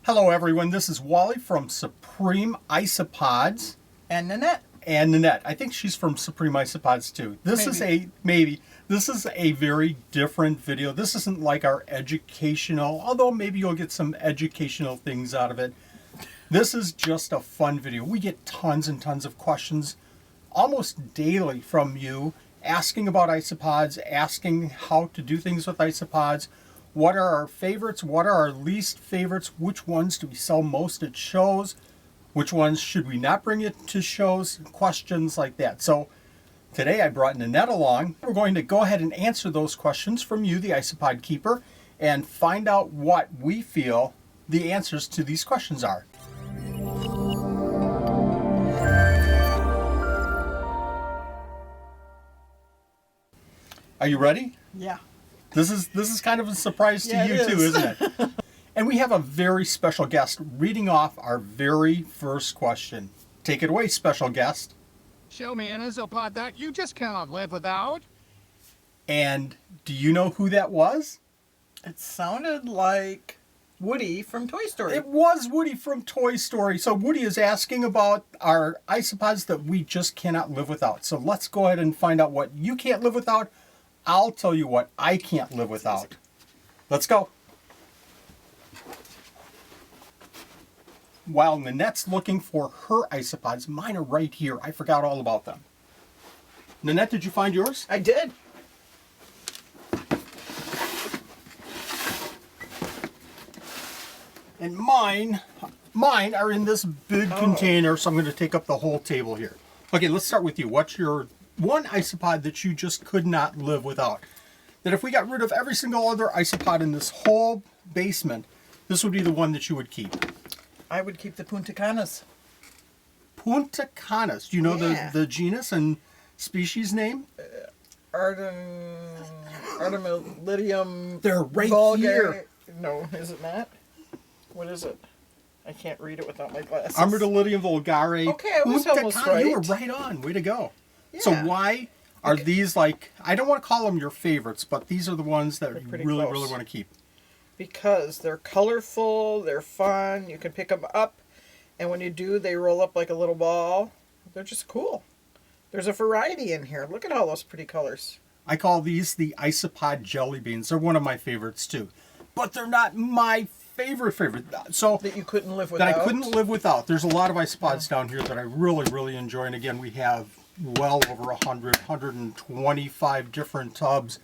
Hello everyone, this is Wally from Supreme Isopods. And Nanette. And Nanette. I think she's from Supreme Isopods too. This is a very different video. This isn't like our educational, although maybe you'll get some educational things out of it. This is just a fun video. We get tons and tons of questions almost daily from you asking about isopods, asking how to do things with isopods. What are our favorites? What are our least favorites? Which ones do we sell most at shows? Which ones should we not bring it to shows? Questions like that. So today I brought Nanette along. We're going to go ahead and answer those questions from you, the isopod keeper, and find out what we feel the answers to these questions are. Are you ready? Yeah. This is kind of a surprise to you too, isn't it? And we have a very special guest reading off our very first question. Take it away, special guest. Show me an isopod that you just cannot live without. And do you know who that was? It sounded like Woody from Toy Story. It was Woody from Toy Story. So Woody is asking about our isopods that we just cannot live without. So let's go ahead and find out what you can't live without. I'll tell you what I can't live without. Let's go. While Nanette's looking for her isopods, mine are right here. I forgot all about them. Nanette, did you find yours? I did. And mine are in this big container, so I'm going to take up the whole table here. Okay, let's start with you. What's your one isopod that you just could not live without? That if we got rid of every single other isopod in this whole basement, this would be the one that you would keep. I would keep the Punta Canas. Punta Canas. Do you know the genus and species name? Armadillidium. They're right vulgare. here. No, is it not? What is it? I can't read it without my glasses. Armadillidium vulgare. Okay, I was almost right. You were right on. Way to go. Yeah. So why are these like, I don't want to call them your favorites, but these are the ones that you really want to keep? Because they're colorful, they're fun, you can pick them up, and when you do, they roll up like a little ball. They're just cool. There's a variety in here. Look at all those pretty colors. I call these the isopod jelly beans. They're one of my favorites too. But they're not my favorite. So that you couldn't live without? That I couldn't live without. There's a lot of isopods down here that I really enjoy. And again, we have well over 125 different tubs.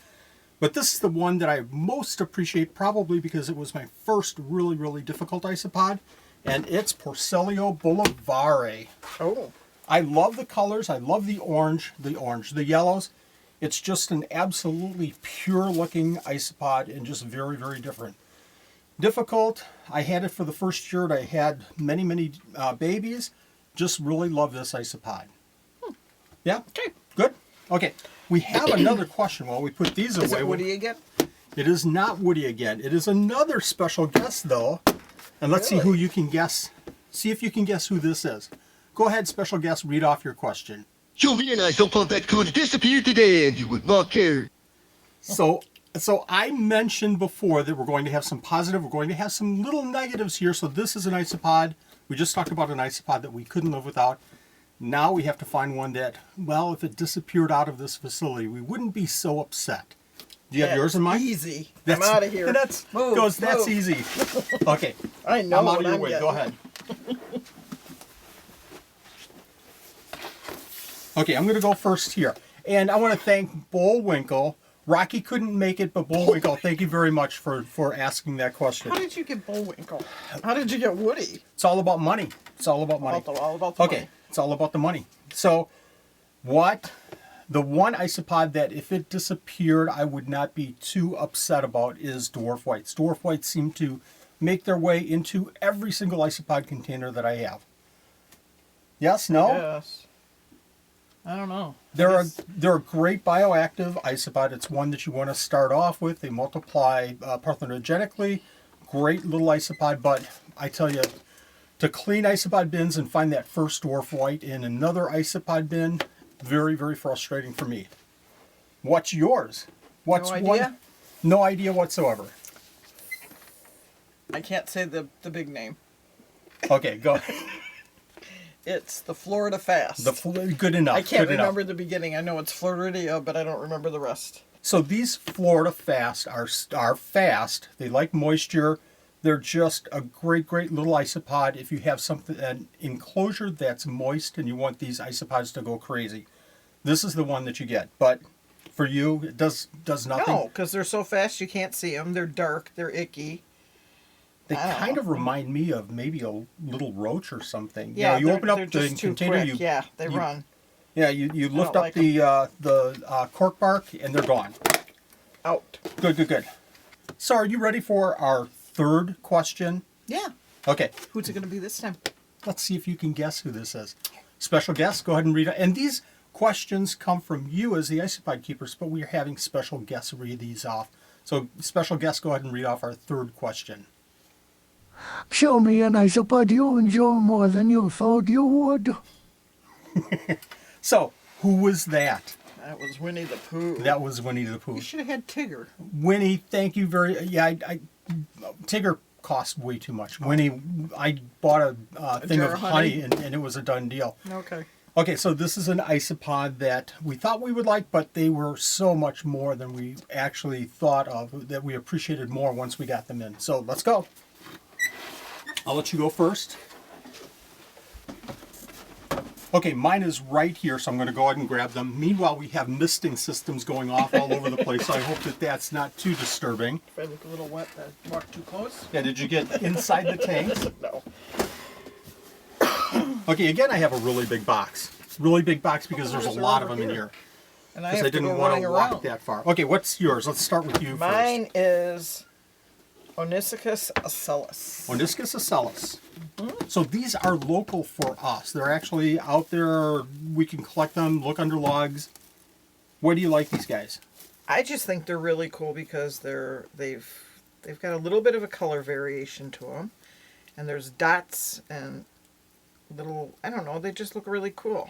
But this is the one that I most appreciate, probably because it was my first really difficult isopod. And it's Porcellio bolivari. Oh. I love the colors. I love the yellows. It's just an absolutely pure looking isopod and just very different. Difficult. I had it for the first year. I had many babies. Just really love this isopod. Yeah? Okay. Good? Okay. We have another question while we put these away. Is it Woody again? It is not Woody again. It is another special guest though. And let's see who you can guess. See if you can guess who this is. Go ahead, special guest, read off your question. Show me an isopod that could disappear today and you would not care. So I mentioned before that we're going to have some positive, we're going to have some little negatives here. So this is an isopod. We just talked about an isopod that we couldn't live without. Now we have to find one that, well, if it disappeared out of this facility, we wouldn't be so upset. Do you have yours in mind? Easy. I'm out of here. That's easy. Okay. I know. I'm out of your way. Go ahead. Okay, I'm going to go first here. And I want to thank Bullwinkle. Rocky couldn't make it, but Bullwinkle, thank you very much for asking that question. How did you get Bullwinkle? How did you get Woody? It's all about money. It's all about money. All about the money. It's all about the money. So the one isopod that if it disappeared, I would not be too upset about is dwarf whites. Dwarf whites seem to make their way into every single isopod container that I have. Yes? No? Yes. I don't know. They're a great bioactive isopod. It's one that you want to start off with. They multiply parthenogenically. Great little isopod, but I tell you, to clean isopod bins and find that first dwarf white in another isopod bin, very frustrating for me. What's yours? No idea? No idea whatsoever. I can't say the big name. Okay, go. It's the Florida Fast. Good enough. I can't good remember enough. the beginning. I know it's Floridia, but I don't remember the rest. So these Florida Fast are fast. They like moisture. They're just a great little isopod. If you have an enclosure that's moist and you want these isopods to go crazy, this is the one that you get. But for you, it does nothing. No, because they're so fast you can't see them. They're dark. They're icky. They I don't kind know. of remind me of maybe a little roach or something. Yeah, you open up they're the just too container. quick. Yeah, they run. Yeah, you lift don't up like the cork bark and they're gone. Out. Good. So are you ready for our third question? Yeah. Okay, Who's it going to be this time? let's see if you can guess who this is. Special guest, go ahead and read it. And these questions come from you as the isopod keepers, but we are having special guests read these off. So special guest, go ahead and read off our third question. Show me an isopod you enjoy more than you thought you would. So, who was that? That was Winnie the Pooh. That was Winnie the Pooh. You should have had Tigger. Winnie, thank you very. Yeah, Tigger cost way too much. Winnie, I bought a thing jar of honey and it was a done deal. Okay. Okay, so this is an isopod that we thought we would like, but they were so much more than we actually thought of, that we appreciated more once we got them in. So let's go. I'll let you go first. Okay, mine is right here, so I'm going to go ahead and grab them. Meanwhile, we have misting systems going off all over the place, so I hope that that's not too disturbing. If I look a little wet, I walk too close. Yeah, did you get inside the tanks? No. Okay, again, I have a really big box. Really big box because there's a They're lot of over them in here. here. And I Because have I to didn't go want running to walk around. that far. Okay, what's yours? Let's start with you Mine is Oniscus asellus. first. Oniscus asellus. So these are local for us. They're actually out there. We can collect them, look under logs. Why do you like these guys? I just think they're really cool because they've got a little bit of a color variation to them, and there's dots and little, I don't know, they just look really cool.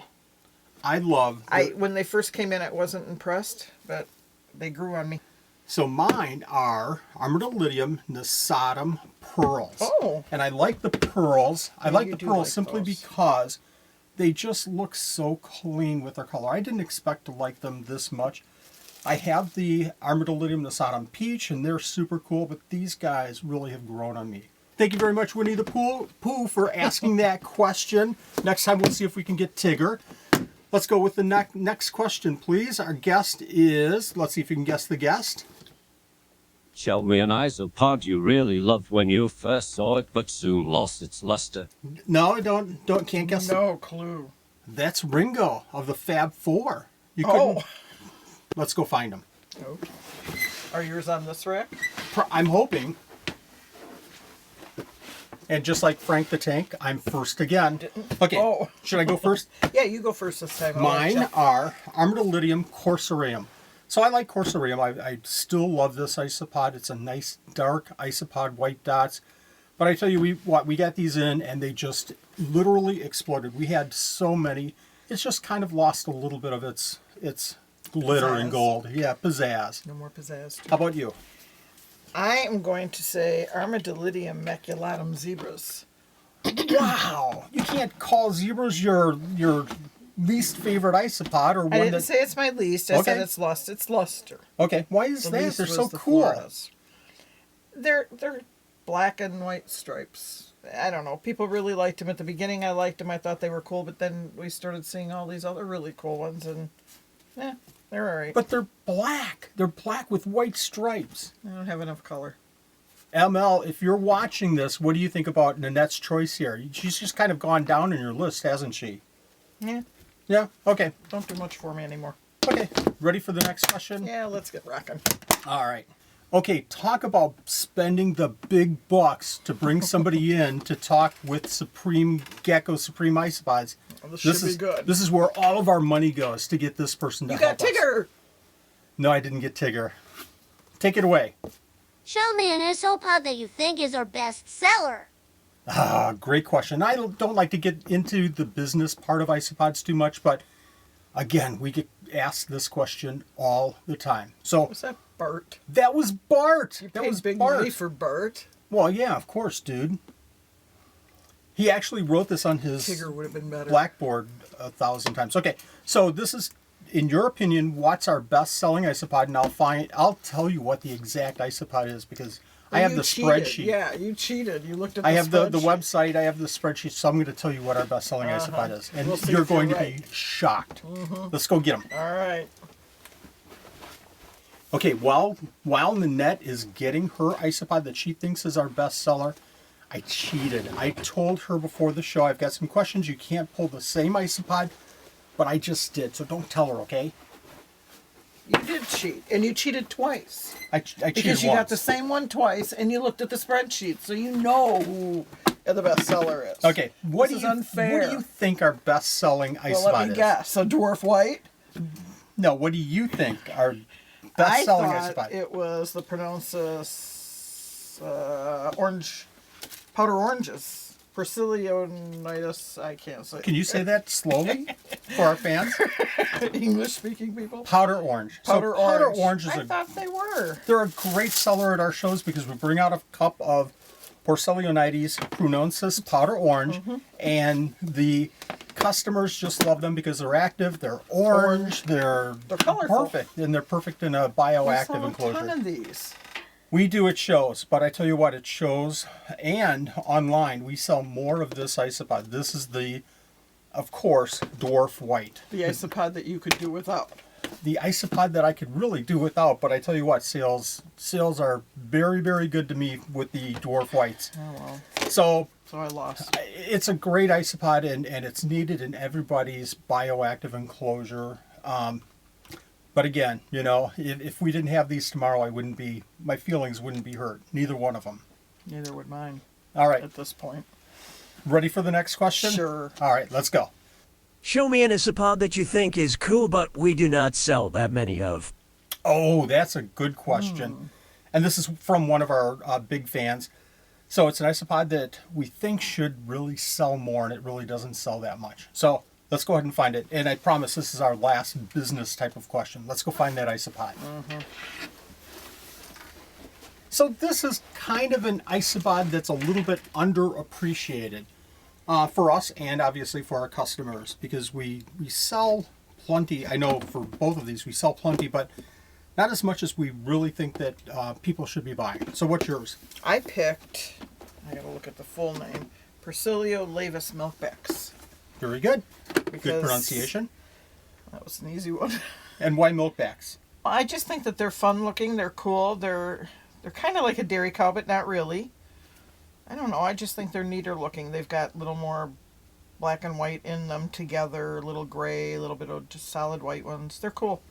I love... When they first came in, I wasn't impressed, but they grew on me. So mine are Armadillidium, nasatum, pearls. Oh. And I like the pearls. I like you the do pearls like simply those. because they just look so clean with their color. I didn't expect to like them this much. I have the Armadillidium nasatum peach, and they're super cool, but these guys really have grown on me. Thank you very much, Winnie the Pooh, for asking that question. Next time we'll see if we can get Tigger. Let's go with the next question, please. Our guest is, let's see if you can guess the guest. Show me an isopod you really loved when you first saw it, but soon lost its luster. No, can't guess. No clue. That's Ringo of the Fab Four. You Oh. couldn't. Let's go find him. Okay. Are yours on this rack? I'm hoping. And just like Frank the Tank, I'm first again. Okay, Oh. should I go first? Yeah, you go first this time. I'll let Mine you. are Armadillidium corcyraeum. So I like corcyraeum. I still love this isopod. It's a nice dark isopod, white dots. But I tell you, we got these in and they just literally exploded. We had so many. It's just kind of lost a little bit of its glitter and Pizzazz. gold. Yeah, pizzazz. No more pizzazz. How about you? I am going to say Armadillidium maculatum zebras. Wow! You can't call zebras your least favorite isopod or one I didn't that. say it's my least. I said Okay. it's lost its luster. Okay, why is The that? least They're was so the cool. Floridas. They're black and white stripes. I don't know. People really liked them at the beginning. I liked them. I thought they were cool, but then we started seeing all these other really cool ones, and they're all right. But they're black. They're black with white stripes. I don't have enough color. ML, if you're watching this, what do you think about Nanette's choice here? She's just kind of gone down in your list, hasn't she? Yeah, Yeah. Okay. don't do much for me anymore. Okay. Ready for the next question? Yeah, let's get rocking. All right. Okay, talk about spending the big bucks to bring somebody in to talk with Supreme Gecko, Supreme Isopods. Well, this should be good. This is where all of our money goes to get this person to You help got Tigger! us. No, I didn't get Tigger. Take it away. Show me an isopod that you think is our best seller. Ah, great question. I don't like to get into the business part of isopods too much, but again, we get asked this question all the time. So Was that Bart? that was Bart. You That paid was big Bart. money for Bart. Well, yeah, of course, dude. He actually wrote this on his Tigger would have been better. blackboard 1,000 times. Okay, so this is, in your opinion, what's our best-selling isopod? And I'll tell you what the exact isopod is because I have You the cheated. spreadsheet. Yeah, you cheated. You looked at I the have the spreadsheet. website. I have the spreadsheet. So I'm going to tell you what our best-selling isopod is, and We'll see you're if you're going to right. be shocked. Let's go get them. All right. Okay, while Nanette is getting her isopod that she thinks is our bestseller, I cheated. I told her before the show I've got some questions. You can't pull the same isopod, but I just did. So don't tell her, okay? You did cheat, and you cheated twice. I cheated Because you once. got the same one twice, and you looked at the spreadsheet, so you know who the bestseller is. Okay, what This do is you unfair. What do you think our best-selling isopod Well, let me is? guess. A dwarf white? No, what do you think our I best-selling thought isopod? it was the pruinosus orange, powder oranges. Porcellionides, I can't say. Can you say that slowly for our fans? English-speaking people? Powder orange. Powder orange. Orange is I thought they were. they're a great seller at our shows because we bring out a cup of Porcellionides, pruinosus, powder orange, and the customers just love them because they're active, they're orange, they're colorful. perfect, and they're perfect in a We bioactive saw a enclosure. ton of these. We do at shows, but I tell you what, at shows and online, we sell more of this isopod. This is the, of course, dwarf white. The isopod that you could do without. The isopod that I could really do without, but I tell you what, sales are very, very good to me with the dwarf whites. Oh, well. So So I lost. it's a great isopod, and it's needed in everybody's bioactive enclosure. But again, you know, if we didn't have these tomorrow, my feelings wouldn't be hurt. Neither one of them. Neither would mine All right, at this point. ready for the next question? Sure. All right, let's go. Show me an isopod that you think is cool, but we do not sell that many of. Oh, that's a good question. And this is from one of our big fans. So it's an isopod that we think should really sell more, and it really doesn't sell that much. So let's go ahead and find it. And I promise this is our last business type of question. Let's go find that isopod. So this is kind of an isopod that's a little bit underappreciated for us and obviously for our customers because we sell plenty. I know for both of these we sell plenty, but not as much as we really think that people should be buying. So what's yours? I picked, I gotta look at the full name, Porcellionides laevis Miklbacks. Very good. Good Because pronunciation. That was an easy one. And why Miklbacks? I just think that they're fun looking, they're cool, they're kind of like a dairy cow, but not really. I don't know, I just think they're neater looking. They've got a little more black and white in them together, a little gray, a little bit of just solid white ones. They're cool.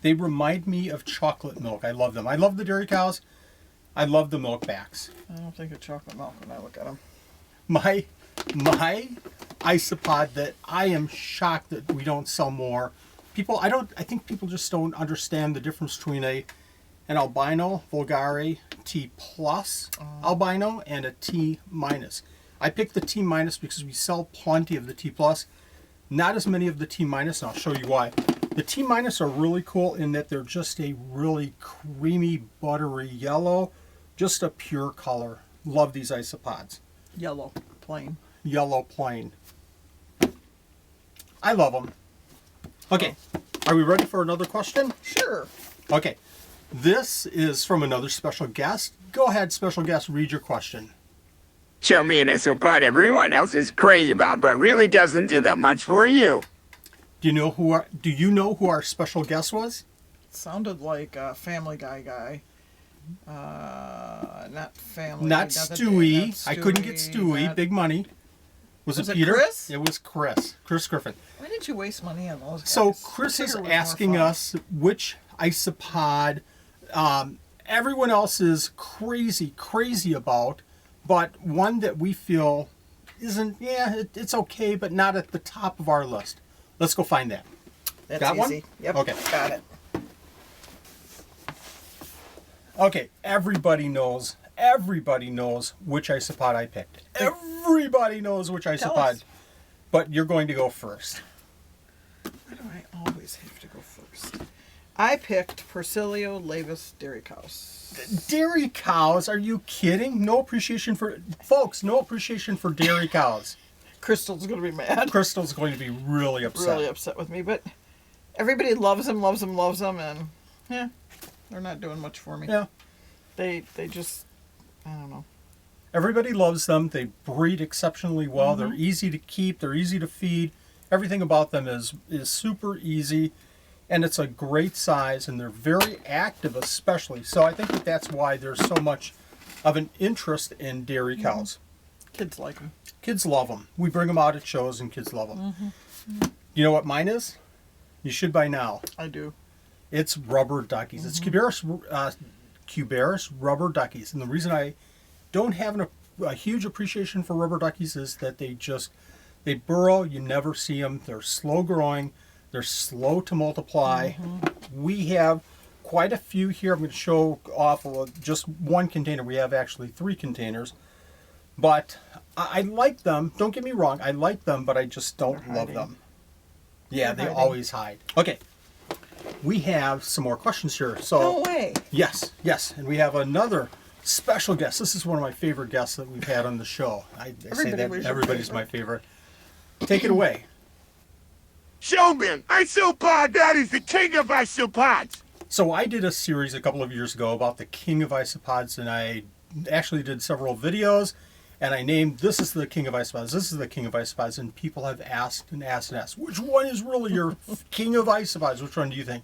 They remind me of chocolate milk. I love them. I love the dairy cows. I love the Miklbacks. I don't think of chocolate milk when I look at them. My isopod that I am shocked that we don't sell more. I think people just don't understand the difference between an albino vulgare T plus albino and a T minus. I picked the T minus because we sell plenty of the T plus, not as many of the T minus, and I'll show you why. The T minus are really cool in that they're just a really creamy, buttery yellow, just a pure color. Love these isopods. Yellow, plain. Yellow plain. I love them. Okay, are we ready for another question? Sure. Okay, this is from another special guest. Go ahead, special guest, read your question. Show me an isopod everyone else is crazy about, but really doesn't do that much for you. Do you know who our special guest was? Sounded like a Family Guy guy. Not Family. Not Stewie. not I couldn't get Stewie. not- Big money. Was Was it it Peter? Chris? It was Chris. Chris Griffin. Why did you waste money on those guys? So Chris is Tigger was more asking fun. us which isopod everyone else is crazy about, but one that we feel isn't, it's okay, but not at the top of our list. Let's go find that. That's Got easy. one? Yep. Okay. Got it. Okay, everybody knows which isopod I picked. Everybody knows which Tell isopod, us. but you're going to go first. Why do I always have to go first? I picked Porcellion laevis dairy cows. Dairy cows? Are you kidding? No appreciation for... Folks, no appreciation for dairy cows. Crystal's going to be mad. Crystal's going to be really upset. Really upset with me, but everybody loves them, and yeah, they're not doing much for me. Yeah. They just, I don't know. Everybody loves them. They breed exceptionally well. They're easy to keep. They're easy to feed. Everything about them is super easy, and it's a great size, and they're very active especially. So I think that's why there's so much of an interest in dairy cows. Kids like them. Kids love them. We bring them out at shows, and kids love them. You know what mine is? You should by now. I do. It's rubber duckies. It's Cubaris rubber duckies. And the reason I don't have a huge appreciation for rubber duckies is that they burrow. You never see them. They're slow growing. They're slow to multiply. We have quite a few here. I'm going to show off just one container. We have actually 3 containers. But I like them. Don't get me wrong. I like them, but I just don't love them. Yeah, they always hide. Okay. We have some more questions here. So, no way. Yes. And we have another special guest. This is one of my favorite guests that we've had on the show. I say that everybody's my favorite. Take it away. Showman, Isopod, that is the king of isopods. So I did a series a couple of years ago about the king of isopods, and I actually did several videos. And I named, this is the king of isopods, this is the king of isopods, and people have asked, which one is really your king of isopods? Which one do you think?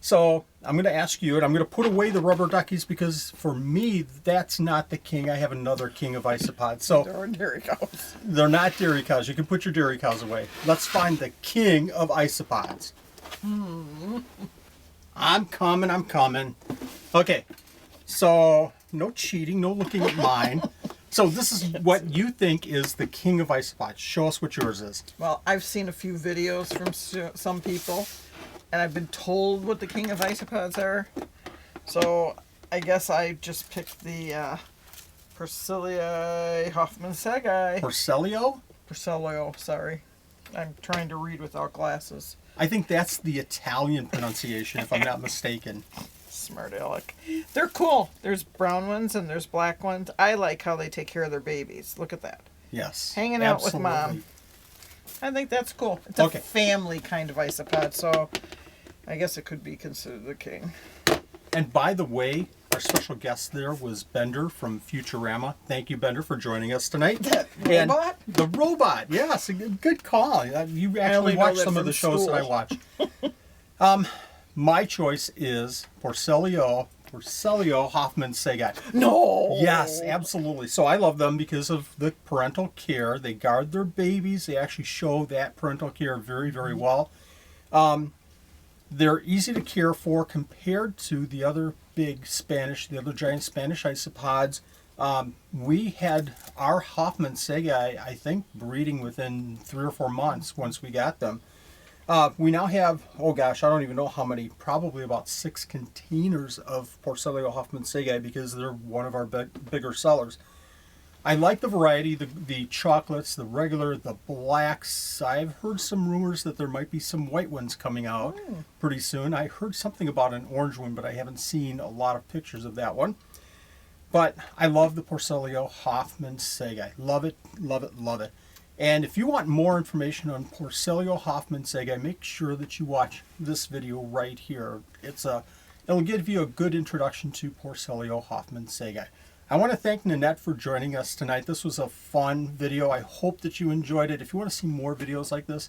So I'm going to ask you, and I'm going to put away the rubber duckies because for me, that's not the king. I have another king of isopods. So They're dairy cows. They're not dairy cows. You can put your dairy cows away. Let's find the king of isopods. I'm coming. Okay, so no cheating, no looking at mine. So this is what you think is the king of isopods. Show us what yours is. Well, I've seen a few videos from some people, and I've been told what the king of isopods are. So I guess I just picked the Porcellionides hoffmannseggi. Porcelio? Porcellio, sorry. I'm trying to read without glasses. I think that's the Italian pronunciation, if I'm not mistaken. Smart aleck. They're cool. There's brown ones and there's black ones. I like how they take care of their babies. Look at that. Yes. Hanging out with mom. I think that's cool. It's a family kind of isopod, so I guess it could be considered the king. And by the way, our special guest there was Bender from Futurama. Thank you, Bender, for joining us tonight. That robot? And the robot, yes. Good call. You actually watched some of the shows that I watch. My choice is Porcellion hoffmannseggi. No! Yes, absolutely. So I love them because of the parental care. They guard their babies. They actually show that parental care very, very well. They're easy to care for compared to the other giant Spanish isopods. We had our hoffmannseggi, I think, breeding within 3 or 4 months once we got them. We now have, oh gosh, I don't even know how many, probably about 6 containers of Porcellion hoffmannseggi because they're one of our bigger sellers. I like the variety, the chocolates, the regular, the blacks. I've heard some rumors that there might be some white ones coming out pretty soon. I heard something about an orange one, but I haven't seen a lot of pictures of that one. But I love the Porcellion hoffmannseggi. Love it, love it, love it. And if you want more information on Porcellion hoffmannseggi, make sure that you watch this video right here. It'll give you a good introduction to Porcellion hoffmannseggi. I want to thank Nanette for joining us tonight. This was a fun video. I hope that you enjoyed it. If you want to see more videos like this,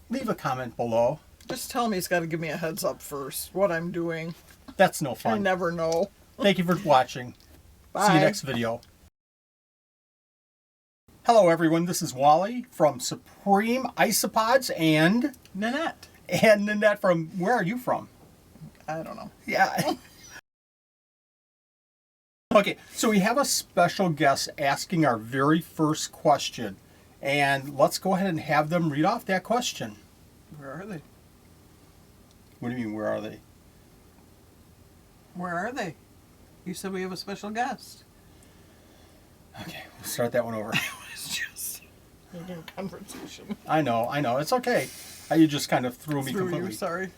leave a comment below. Just tell me he's got to give me a heads up first, what I'm doing. That's no fun. I never know. Thank you for watching. Bye. See you next video. Hello everyone, this is Wally from Supreme Isopods and Nanette. And Nanette from, where are you from? I don't know. Yeah. Okay, so we have a special guest asking our very first question. And let's go ahead and have them read off that question. Where are they? What do you mean, where are they? Where are they? You said we have a special guest. Okay, we'll start that one over. It's just making conversation. I know, it's okay. You just kind of threw me completely. Sorry.